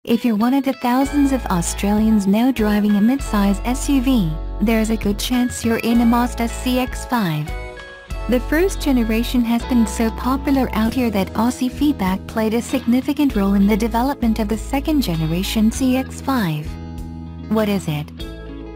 If you're one of the thousands of Australians now driving a mid-size SUV, there's a good chance you're in a Mazda CX-5. The first generation has been so popular out here that Aussie feedback played a significant role in the development of the second generation CX-5. What is it?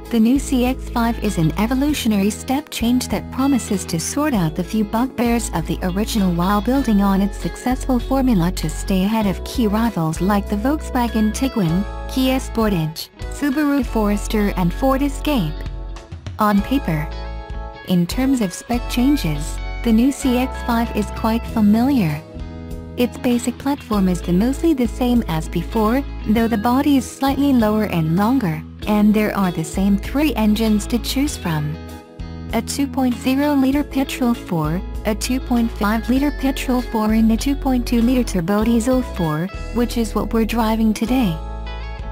The new CX-5 is an evolutionary step change that promises to sort out the few bugbears of the original while building on its successful formula to stay ahead of key rivals like the Volkswagen Tiguan, Kia Sportage, Subaru Forester and Ford Escape. On paper. In terms of spec changes, the new CX-5 is quite familiar. Its basic platform is mostly the same as before, though the body is slightly lower and longer, and there are the same three engines to choose from. A 2.0-liter petrol 4, a 2.5-liter petrol 4 and a 2.2-liter turbo diesel 4, which is what we're driving today.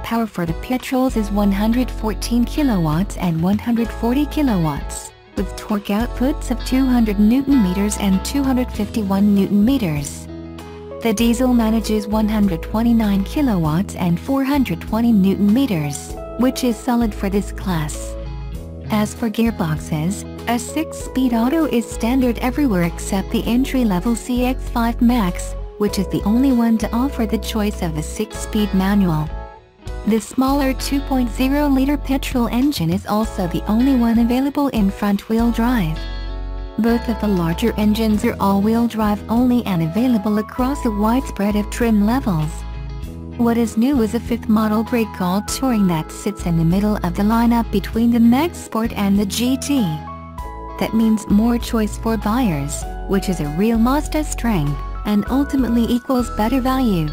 Power for the petrols is 114 kilowatts and 140 kilowatts, with torque outputs of 200 Nm and 251 Nm. The diesel manages 129 kilowatts and 420 Nm, which is solid for this class. As for gearboxes, a 6-speed auto is standard everywhere except the entry-level CX-5 Max, which is the only one to offer the choice of a 6-speed manual. The smaller 2.0-liter petrol engine is also the only one available in front-wheel drive. Both of the larger engines are all-wheel drive only and available across a wide spread of trim levels. What is new is a fifth model grade called Touring that sits in the middle of the lineup between the Max Sport and the GT. That means more choice for buyers, which is a real Mazda strength, and ultimately equals better value.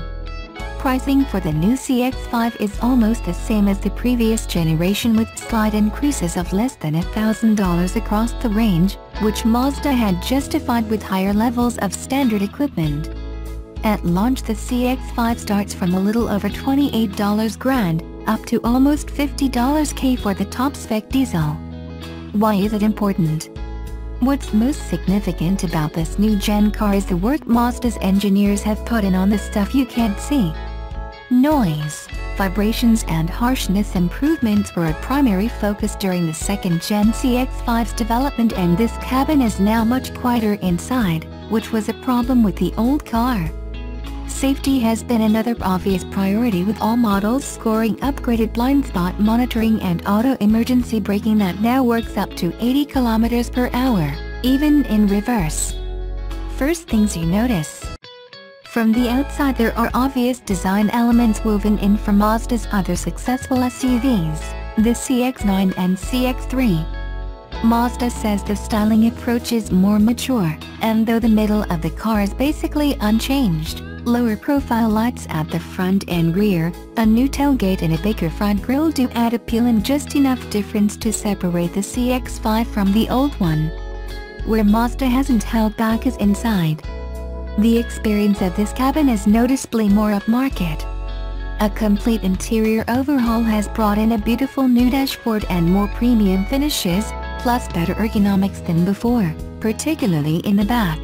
Pricing for the new CX-5 is almost the same as the previous generation with slight increases of less than $1,000 across the range, which Mazda had justified with higher levels of standard equipment. At launch the CX-5 starts from a little over $28 grand, up to almost $50K for the top-spec diesel. Why is it important? What's most significant about this new gen car is the work Mazda's engineers have put in on the stuff you can't see. Noise, vibrations and harshness improvements were a primary focus during the second-gen CX-5's development, and this cabin is now much quieter inside, which was a problem with the old car. Safety has been another obvious priority, with all models scoring upgraded blind spot monitoring and auto emergency braking that now works up to 80 km per hour, even in reverse. First things you notice. From the outside there are obvious design elements woven in from Mazda's other successful SUVs, the CX-9 and CX-3. Mazda says the styling approach is more mature, and though the middle of the car is basically unchanged, lower profile lights at the front and rear, a new tailgate and a bigger front grille do add appeal and just enough difference to separate the CX-5 from the old one. Where Mazda hasn't held back is inside. The experience of this cabin is noticeably more upmarket. A complete interior overhaul has brought in a beautiful new dashboard and more premium finishes, plus better ergonomics than before, particularly in the back.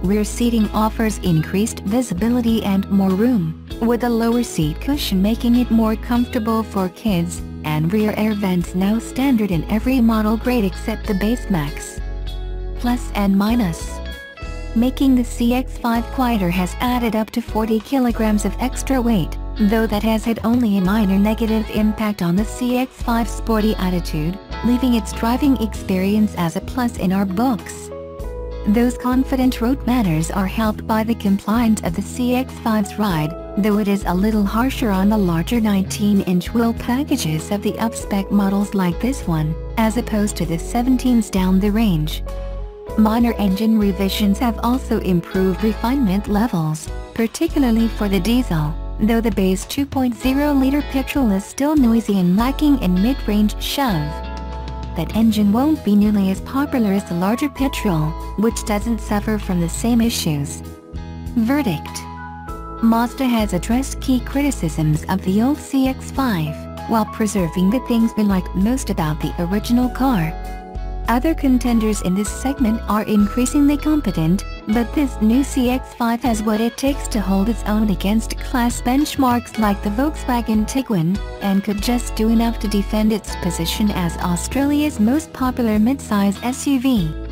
Rear seating offers increased visibility and more room, with a lower seat cushion making it more comfortable for kids, and rear air vents now standard in every model grade except the base Max. Plus and minus. Making the CX-5 quieter has added up to 40 kilograms of extra weight, though that has had only a minor negative impact on the CX-5's sporty attitude, leaving its driving experience as a plus in our books. Those confident road manners are helped by the compliance of the CX-5's ride, though it is a little harsher on the larger 19-inch wheel packages of the up-spec models like this one, as opposed to the 17s down the range. Minor engine revisions have also improved refinement levels, particularly for the diesel, though the base 2.0-liter petrol is still noisy and lacking in mid-range shove. That engine won't be nearly as popular as the larger petrol, which doesn't suffer from the same issues. Verdict. Mazda has addressed key criticisms of the old CX-5, while preserving the things we like most about the original car. Other contenders in this segment are increasingly competent, But this new CX-5 has what it takes to hold its own against class benchmarks like the Volkswagen Tiguan, and could just do enough to defend its position as Australia's most popular midsize SUV.